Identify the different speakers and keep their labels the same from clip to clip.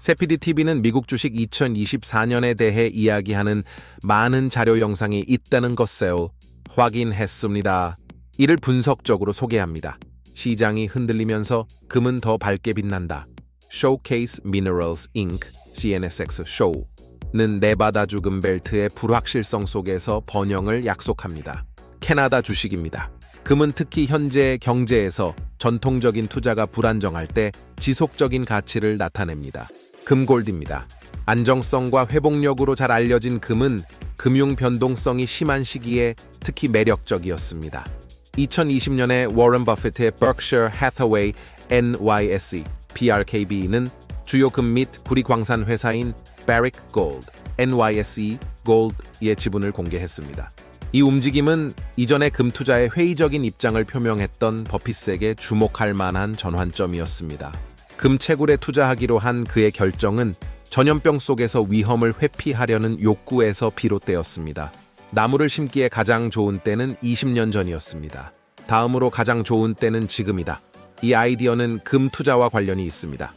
Speaker 1: 세피디TV는 미국 주식 2024년에 대해 이야기하는 많은 자료 영상이 있다는 것을 확인했습니다. 이를 분석적으로 소개합니다. 시장이 흔들리면서 금은 더 밝게 빛난다. Showcase Minerals Inc. CNSX Show는 네바다주 금벨트의 불확실성 속에서 번영을 약속합니다. 캐나다 주식입니다. 금은 특히 현재 경제에서 전통적인 투자가 불안정할 때 지속적인 가치를 나타냅니다. 금골드입니다. 안정성과 회복력으로 잘 알려진 금은 금융 변동성이 심한 시기에 특히 매력적이었습니다. 2020년에 워런 버핏의 Berkshire Hathaway NYSE BRKB는 주요 금 및 구리광산 회사인 Barrick Gold NYSE Gold의 지분을 공개했습니다. 이 움직임은 이전에 금 투자에 회의적인 입장을 표명했던 버핏에게 주목할 만한 전환점이었습니다. 금 채굴에 투자하기로 한 그의 결정은 전염병 속에서 위험을 회피하려는 욕구에서 비롯되었습니다. 나무를 심기에 가장 좋은 때는 20년 전이었습니다. 다음으로 가장 좋은 때는 지금이다. 이 아이디어는 금 투자와 관련이 있습니다.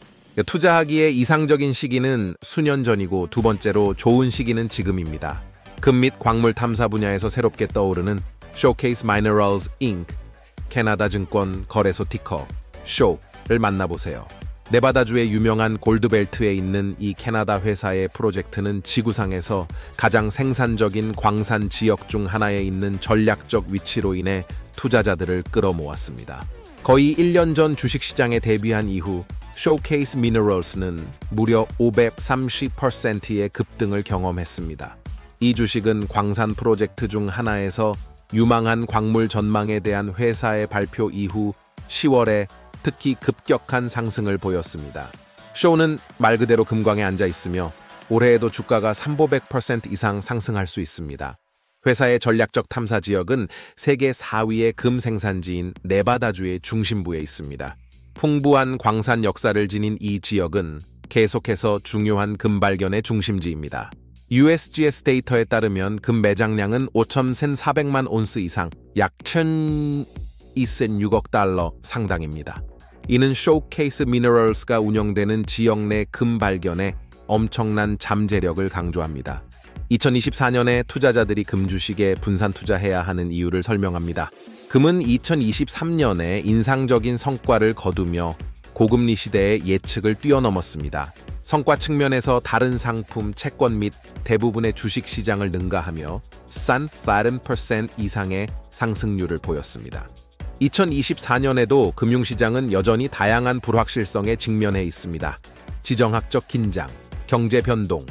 Speaker 1: 투자하기에 이상적인 시기는 수년 전이고 두 번째로 좋은 시기는 지금입니다. 금 및 광물 탐사 분야에서 새롭게 떠오르는 Showcase Minerals Inc. 캐나다 증권 거래소 티커 SHOW를 만나보세요. 네바다주의 유명한 골드벨트에 있는 이 캐나다 회사의 프로젝트는 지구상에서 가장 생산적인 광산 지역 중 하나에 있는 전략적 위치로 인해 투자자들을 끌어모았습니다. 거의 1년 전 주식시장에 데뷔한 이후 Showcase Minerals는 무려 530%의 급등을 경험했습니다. 이 주식은 광산 프로젝트 중 하나에서 유망한 광물 전망에 대한 회사의 발표 이후 10월에 특히 급격한 상승을 보였습니다. 쇼는 말 그대로 금광에 앉아 있으며 올해에도 주가가 3,500% 이상 상승할 수 있습니다. 회사의 전략적 탐사 지역은 세계 4위의 금 생산지인 네바다주의 중심부에 있습니다. 풍부한 광산 역사를 지닌 이 지역은 계속해서 중요한 금 발견의 중심지입니다. USGS 데이터에 따르면 금 매장량은 5,400만 온스 이상, 약 1,206억 달러 상당입니다. 이는 Showcase Minerals가 운영되는 지역 내 금 발견에 엄청난 잠재력을 강조합니다. 2024년에 투자자들이 금 주식에 분산 투자해야 하는 이유를 설명합니다. 금은 2023년에 인상적인 성과를 거두며 고금리 시대의 예측을 뛰어넘었습니다. 성과 측면에서 다른 상품, 채권 및 대부분의 주식 시장을 능가하며 싼 30% 이상의 상승률을 보였습니다. 2024년에도 금융시장은 여전히 다양한 불확실성에 직면해 있습니다. 지정학적 긴장, 경제 변동,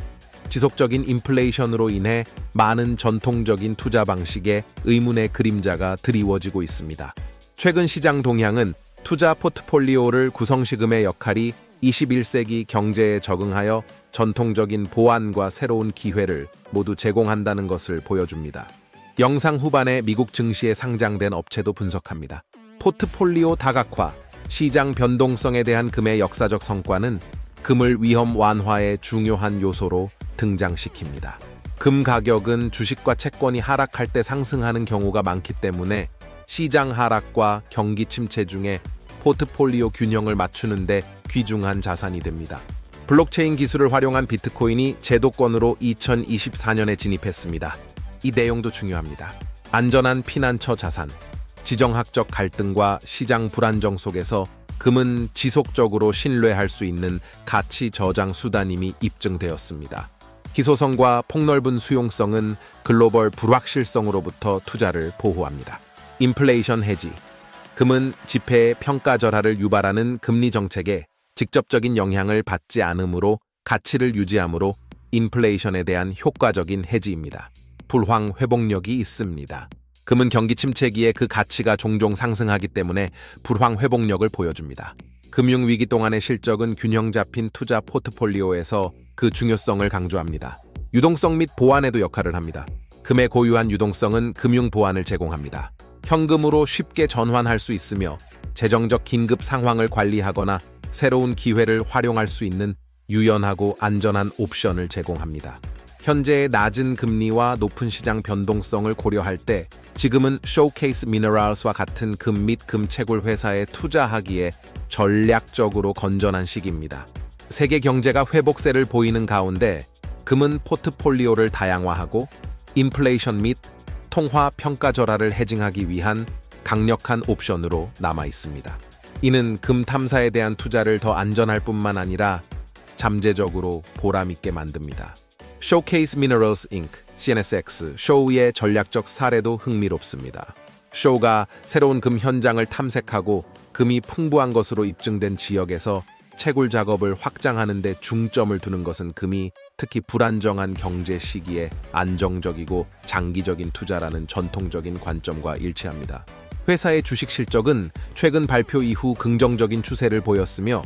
Speaker 1: 지속적인 인플레이션으로 인해 많은 전통적인 투자 방식에 의문의 그림자가 드리워지고 있습니다. 최근 시장 동향은 투자 포트폴리오를 구성시금의 역할이 21세기 경제에 적응하여 전통적인 보완과 새로운 기회를 모두 제공한다는 것을 보여줍니다. 영상 후반에 미국 증시에 상장된 업체도 분석합니다. 포트폴리오 다각화, 시장 변동성에 대한 금의 역사적 성과는 금을 위험 완화의 중요한 요소로 등장시킵니다. 금 가격은 주식과 채권이 하락할 때 상승하는 경우가 많기 때문에 시장 하락과 경기 침체 중에 포트폴리오 균형을 맞추는 데 귀중한 자산이 됩니다. 블록체인 기술을 활용한 비트코인이 제도권으로 2024년에 진입했습니다. 이 내용도 중요합니다. 안전한 피난처 자산, 지정학적 갈등과 시장 불안정 속에서 금은 지속적으로 신뢰할 수 있는 가치 저장 수단임이 입증되었습니다. 희소성과 폭넓은 수용성은 글로벌 불확실성으로부터 투자를 보호합니다. 인플레이션 해지, 금은 지폐의 평가절하를 유발하는 금리 정책에 직접적인 영향을 받지 않으므로 가치를 유지하므로 인플레이션에 대한 효과적인 해지입니다. 불황 회복력이 있습니다. 금은 경기 침체기에 그 가치가 종종 상승하기 때문에 불황 회복력을 보여줍니다. 금융위기 동안의 실적은 균형 잡힌 투자 포트폴리오에서 그 중요성을 강조합니다. 유동성 및 보완에도 역할을 합니다. 금의 고유한 유동성은 금융 보완을 제공합니다. 현금으로 쉽게 전환할 수 있으며 재정적 긴급 상황을 관리하거나 새로운 기회를 활용할 수 있는 유연하고 안전한 옵션을 제공합니다. 현재의 낮은 금리와 높은 시장 변동성을 고려할 때 지금은 Showcase Minerals와 같은 금 및 금 채굴 회사에 투자하기에 전략적으로 건전한 시기입니다. 세계 경제가 회복세를 보이는 가운데 금은 포트폴리오를 다양화하고 인플레이션 및 통화 평가 절하를 해징하기 위한 강력한 옵션으로 남아 있습니다. 이는 금 탐사에 대한 투자를 더 안전할 뿐만 아니라 잠재적으로 보람있게 만듭니다. Showcase Minerals Inc. CNSX 쇼우의 전략적 사례도 흥미롭습니다. 쇼우가 새로운 금 현장을 탐색하고 금이 풍부한 것으로 입증된 지역에서 채굴 작업을 확장하는 데 중점을 두는 것은 금이 특히 불안정한 경제 시기에 안정적이고 장기적인 투자라는 전통적인 관점과 일치합니다. 회사의 주식 실적은 최근 발표 이후 긍정적인 추세를 보였으며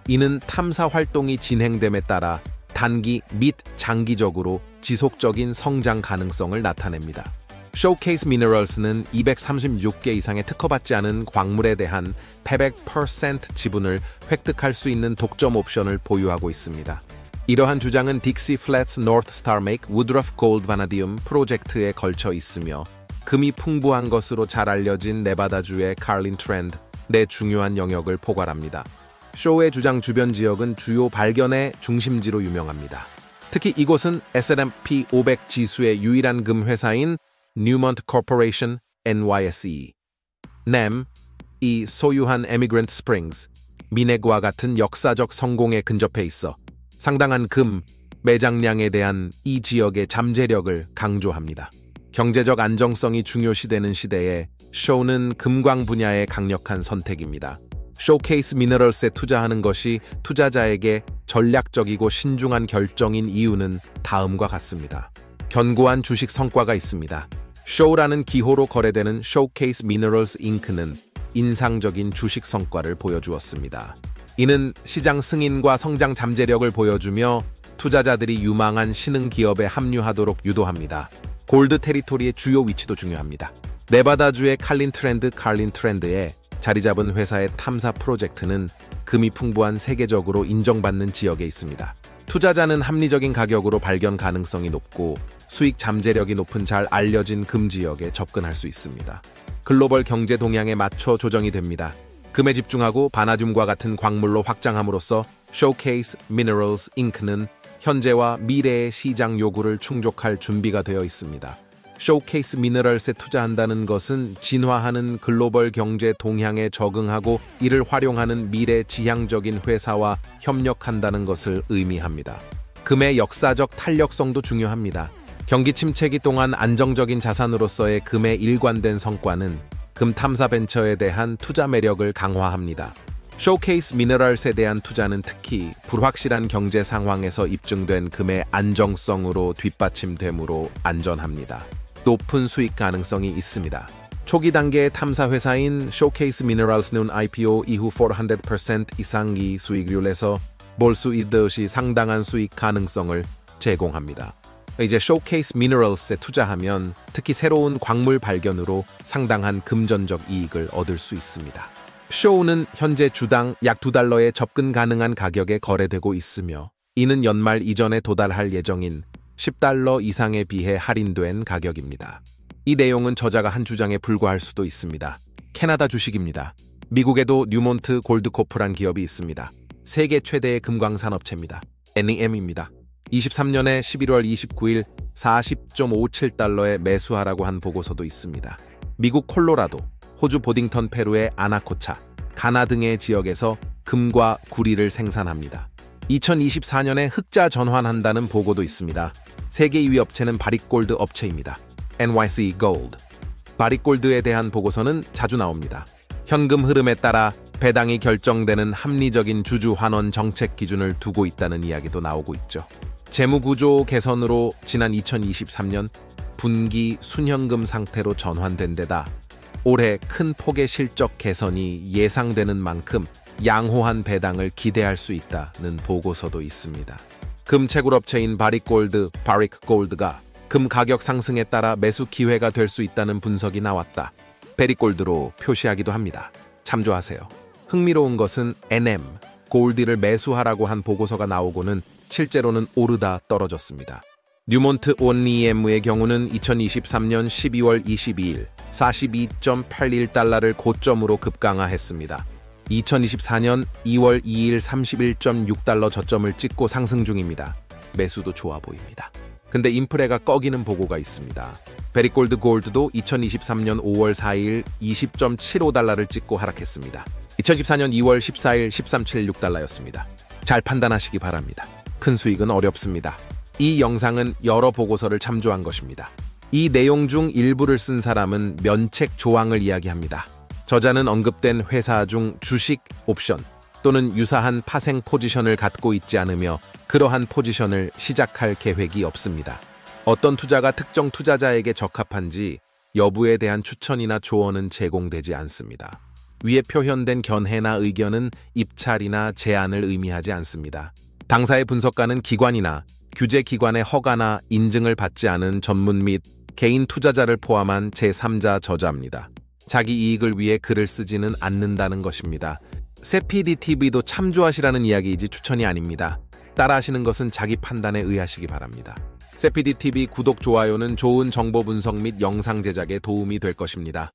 Speaker 1: 이는 탐사 활동이 진행됨에 따라 단기 및 장기적으로 지속적인 성장 가능성을 나타냅니다. Showcase Minerals는 236개 이상의 특허받지 않은 광물에 대한 800% 지분을 획득할 수 있는 독점 옵션을 보유하고 있습니다. 이러한 주장은 딕시 플랫스 노스 스타 메이크 우드러프 골드 바나디움 프로젝트에 걸쳐 있으며 금이 풍부한 것으로 잘 알려진 네바다주의 칼린 트렌드 내 중요한 영역을 포괄합니다. 쇼의 주장 주변 지역은 주요 발견의 중심지로 유명합니다. 특히 이곳은 S&P 500 지수의 유일한 금 회사인 뉴먼트 코퍼레이션 NYSE, NAM이 소유한 에미그랜트 스프링스, 미네그와 같은 역사적 성공에 근접해 있어 상당한 금 매장량에 대한 이 지역의 잠재력을 강조합니다. 경제적 안정성이 중요시되는 시대에 쇼는 금광 분야의 강력한 선택입니다. 쇼케이스 미너럴스에 투자하는 것이 투자자에게 전략적이고 신중한 결정인 이유는 다음과 같습니다. 견고한 주식 성과가 있습니다. 쇼라는 기호로 거래되는 Showcase Minerals Inc.는 인상적인 주식 성과를 보여주었습니다. 이는 시장 승인과 성장 잠재력을 보여주며 투자자들이 유망한 신흥 기업에 합류하도록 유도합니다. 골드 테리토리의 주요 위치도 중요합니다. 네바다주의 칼린 트렌드에 자리 잡은 회사의 탐사 프로젝트는 금이 풍부한 세계적으로 인정받는 지역에 있습니다. 투자자는 합리적인 가격으로 발견 가능성이 높고 수익 잠재력이 높은 잘 알려진 금 지역에 접근할 수 있습니다. 글로벌 경제 동향에 맞춰 조정이 됩니다. 금에 집중하고 바나듐과 같은 광물로 확장함으로써 Showcase Minerals Inc.는 현재와 미래의 시장 요구를 충족할 준비가 되어 있습니다. Showcase Minerals에 투자한다는 것은 진화하는 글로벌 경제 동향에 적응하고 이를 활용하는 미래 지향적인 회사와 협력한다는 것을 의미합니다. 금의 역사적 탄력성도 중요합니다. 경기 침체기 동안 안정적인 자산으로서의 금의 일관된 성과는 금 탐사 벤처에 대한 투자 매력을 강화합니다. Showcase Minerals에 대한 투자는 특히 불확실한 경제 상황에서 입증된 금의 안정성으로 뒷받침되므로 안전합니다. 높은 수익 가능성이 있습니다. 초기 단계의 탐사 회사인 Showcase Minerals는 IPO 이후 400% 이상의 수익률에서 볼 수 있듯이 상당한 수익 가능성을 제공합니다. 이제 Showcase Minerals에 투자하면 특히 새로운 광물 발견으로 상당한 금전적 이익을 얻을 수 있습니다. 쇼우는 현재 주당 약 $2에 접근 가능한 가격에 거래되고 있으며 이는 연말 이전에 도달할 예정인 $10 이상에 비해 할인된 가격입니다. 이 내용은 저자가 한 주장에 불과할 수도 있습니다. 캐나다 주식입니다. 미국에도 뉴몬트 골드코프란 기업이 있습니다. 세계 최대의 금광산업체입니다. NEM입니다. 23년에 11월 29일 $40.57에 매수하라고 한 보고서도 있습니다. 미국 콜로라도, 호주 보딩턴 페루의 아나코차, 가나 등의 지역에서 금과 구리를 생산합니다. 2024년에 흑자 전환한다는 보고도 있습니다. 세계 2위 업체는 바리골드 업체입니다. NYSE Gold. 바리골드에 대한 보고서는 자주 나옵니다. 현금 흐름에 따라 배당이 결정되는 합리적인 주주 환원 정책 기준을 두고 있다는 이야기도 나오고 있죠. 재무구조 개선으로 지난 2023년 분기 순현금 상태로 전환된 데다 올해 큰 폭의 실적 개선이 예상되는 만큼 양호한 배당을 기대할 수 있다는 보고서도 있습니다. 금 채굴업체인 바릭골드가 금 가격 상승에 따라 매수 기회가 될 수 있다는 분석이 나왔다. 베리골드로 표시하기도 합니다. 참조하세요. 흥미로운 것은 NM, 골드를 매수하라고 한 보고서가 나오고는 실제로는 오르다 떨어졌습니다. 뉴몬트 ONEM의 경우는 2023년 12월 22일 $42.81를 고점으로 급강하했습니다. 2024년 2월 2일 31.6달러 저점을 찍고 상승 중입니다. 매수도 좋아 보입니다. 근데 인프레가 꺼기는 보고가 있습니다. 베리골드 골드도 2023년 5월 4일 20.75달러를 찍고 하락했습니다. 2014년 2월 14일 13.76달러였습니다. 잘 판단하시기 바랍니다. 큰 수익은 어렵습니다. 이 영상은 여러 보고서를 참조한 것입니다. 이 내용 중 일부를 쓴 사람은 면책 조항을 이야기합니다. 저자는 언급된 회사 중 주식, 옵션 또는 유사한 파생 포지션을 갖고 있지 않으며 그러한 포지션을 시작할 계획이 없습니다. 어떤 투자가 특정 투자자에게 적합한지 여부에 대한 추천이나 조언은 제공되지 않습니다. 위에 표현된 견해나 의견은 입찰이나 제안을 의미하지 않습니다. 당사의 분석가는 기관이나 규제기관의 허가나 인증을 받지 않은 전문 및 개인 투자자를 포함한 제3자 저자입니다. 자기 이익을 위해 글을 쓰지는 않는다는 것입니다. 세피디TV도 참조하시라는 이야기이지 추천이 아닙니다. 따라하시는 것은 자기 판단에 의하시기 바랍니다. 세피디TV 구독, 좋아요는 좋은 정보 분석 및 영상 제작에 도움이 될 것입니다.